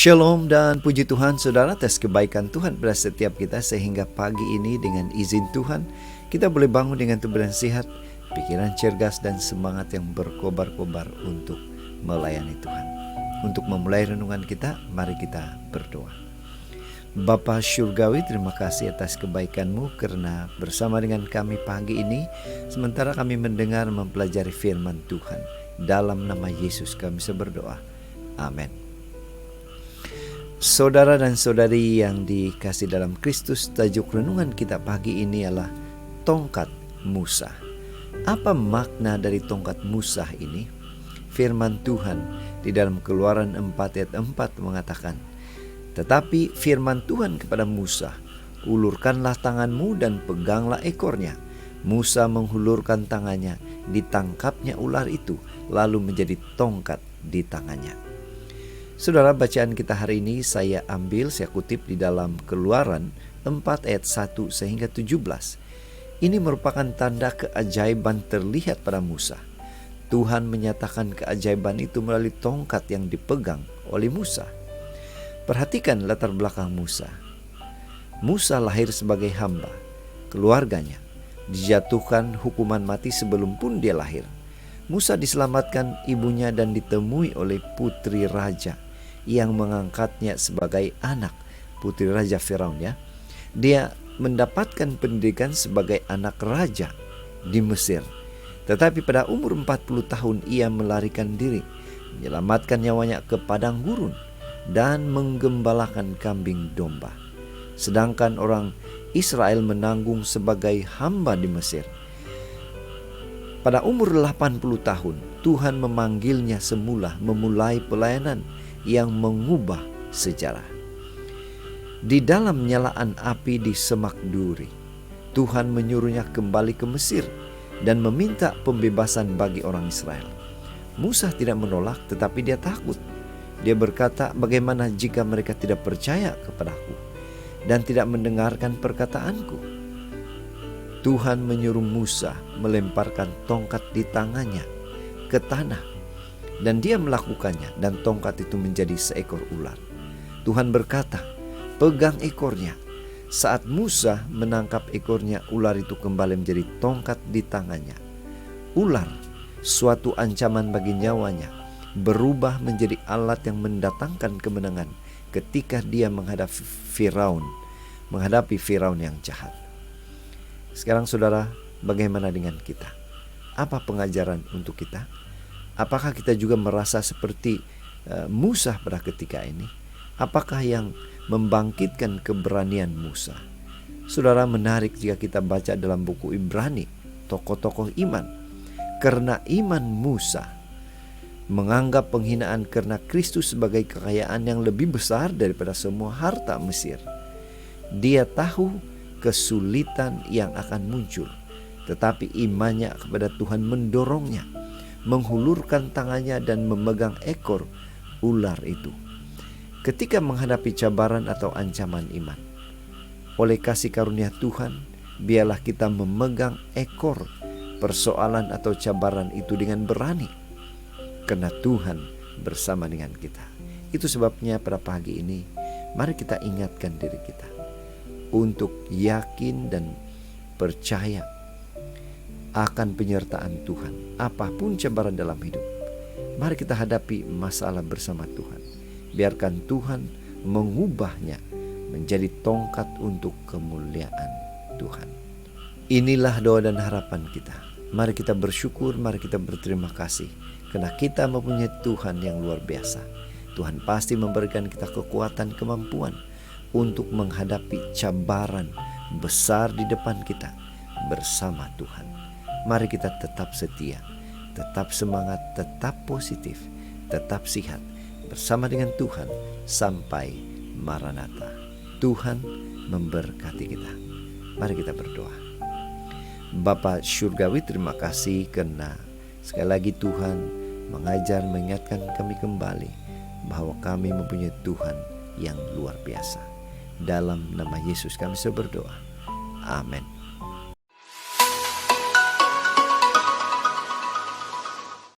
Shalom dan puji Tuhan saudara atas kebaikan Tuhan pada setiap kita, sehingga pagi ini dengan izin Tuhan kita boleh bangun dengan tubuh dan sehat, pikiran cergas dan semangat yang berkobar-kobar untuk melayani Tuhan. Untuk memulai renungan kita, mari kita berdoa. Bapa Syurgawi, terima kasih atas kebaikan-Mu karena bersama dengan kami pagi ini, sementara kami mendengar mempelajari firman Tuhan. Dalam nama Yesus kami berdoa. Amin. Saudara dan saudari yang dikasih dalam Kristus, tajuk renungan kita pagi ini adalah tongkat Musa. Apa makna dari tongkat Musa ini? Firman Tuhan di dalam Keluaran 4 ayat 4 mengatakan, "Tetapi firman Tuhan kepada Musa, ulurkanlah tanganmu dan peganglah ekornya." Musa menghulurkan tangannya, ditangkapnya ular itu, lalu menjadi tongkat di tangannya. Saudara, bacaan kita hari ini saya kutip di dalam Keluaran 4 ayat 1 sehingga 17. Ini merupakan tanda keajaiban terlihat pada Musa. Tuhan menyatakan keajaiban itu melalui tongkat yang dipegang oleh Musa. Perhatikan latar belakang Musa. Musa lahir sebagai hamba. Keluarganya dijatuhkan hukuman mati sebelum pun dia lahir. Musa diselamatkan ibunya dan ditemui oleh putri raja yang mengangkatnya sebagai anak, putri Raja Firaun ya. Dia mendapatkan pendidikan sebagai anak raja di Mesir. Tetapi pada umur 40 tahun ia melarikan diri, menyelamatkan nyawanya ke padang gurun dan menggembalakan kambing domba. Sedangkan orang Israel menanggung sebagai hamba di Mesir. Pada umur 80 tahun, Tuhan memanggilnya semula memulai pelayanan yang mengubah sejarah. Di dalam nyalaan api di Semak Duri, Tuhan menyuruhnya kembali ke Mesir dan meminta pembebasan bagi orang Israel. Musa tidak menolak, tetapi dia takut. Dia berkata, "Bagaimana jika mereka tidak percaya kepadaku dan tidak mendengarkan perkataanku?" Tuhan menyuruh Musa melemparkan tongkat di tangannya ke tanah. Dan dia melakukannya, dan tongkat itu menjadi seekor ular. Tuhan berkata, "Pegang ekornya." Saat Musa menangkap ekornya, ular itu kembali menjadi tongkat di tangannya. Ular, suatu ancaman bagi nyawanya, berubah menjadi alat yang mendatangkan kemenangan ketika dia menghadapi Firaun yang jahat. Sekarang saudara, bagaimana dengan kita? Apa pengajaran untuk kita? Apakah kita juga merasa seperti Musa pada ketika ini? Apakah yang membangkitkan keberanian Musa? Saudara, menarik jika kita baca dalam buku Ibrani, tokoh-tokoh iman. Karena iman Musa menganggap penghinaan karena Kristus sebagai kekayaan yang lebih besar daripada semua harta Mesir. Dia tahu kesulitan yang akan muncul, tetapi imannya kepada Tuhan mendorongnya menghulurkan tangannya dan memegang ekor ular itu. Ketika menghadapi cabaran atau ancaman iman, oleh kasih karunia Tuhan, biarlah kita memegang ekor persoalan atau cabaran itu dengan berani, karena Tuhan bersama dengan kita. Itu sebabnya pada pagi ini, mari kita ingatkan diri kita untuk yakin dan percaya akan penyertaan Tuhan. Apapun cabaran dalam hidup, mari kita hadapi masalah bersama Tuhan. Biarkan Tuhan mengubahnya menjadi tongkat untuk kemuliaan Tuhan. Inilah doa dan harapan kita. Mari kita bersyukur, mari kita berterima kasih, karena kita mempunyai Tuhan yang luar biasa. Tuhan pasti memberikan kita kekuatan, kemampuan untuk menghadapi cabaran besar di depan kita bersama Tuhan. Mari kita tetap setia, tetap semangat, tetap positif, tetap sehat bersama dengan Tuhan sampai Maranatha. Tuhan memberkati kita. Mari kita berdoa. Bapa Syurgawi, terima kasih karena sekali lagi Tuhan mengajar, mengingatkan kami kembali bahwa kami mempunyai Tuhan yang luar biasa. Dalam nama Yesus kami berdoa. Amin.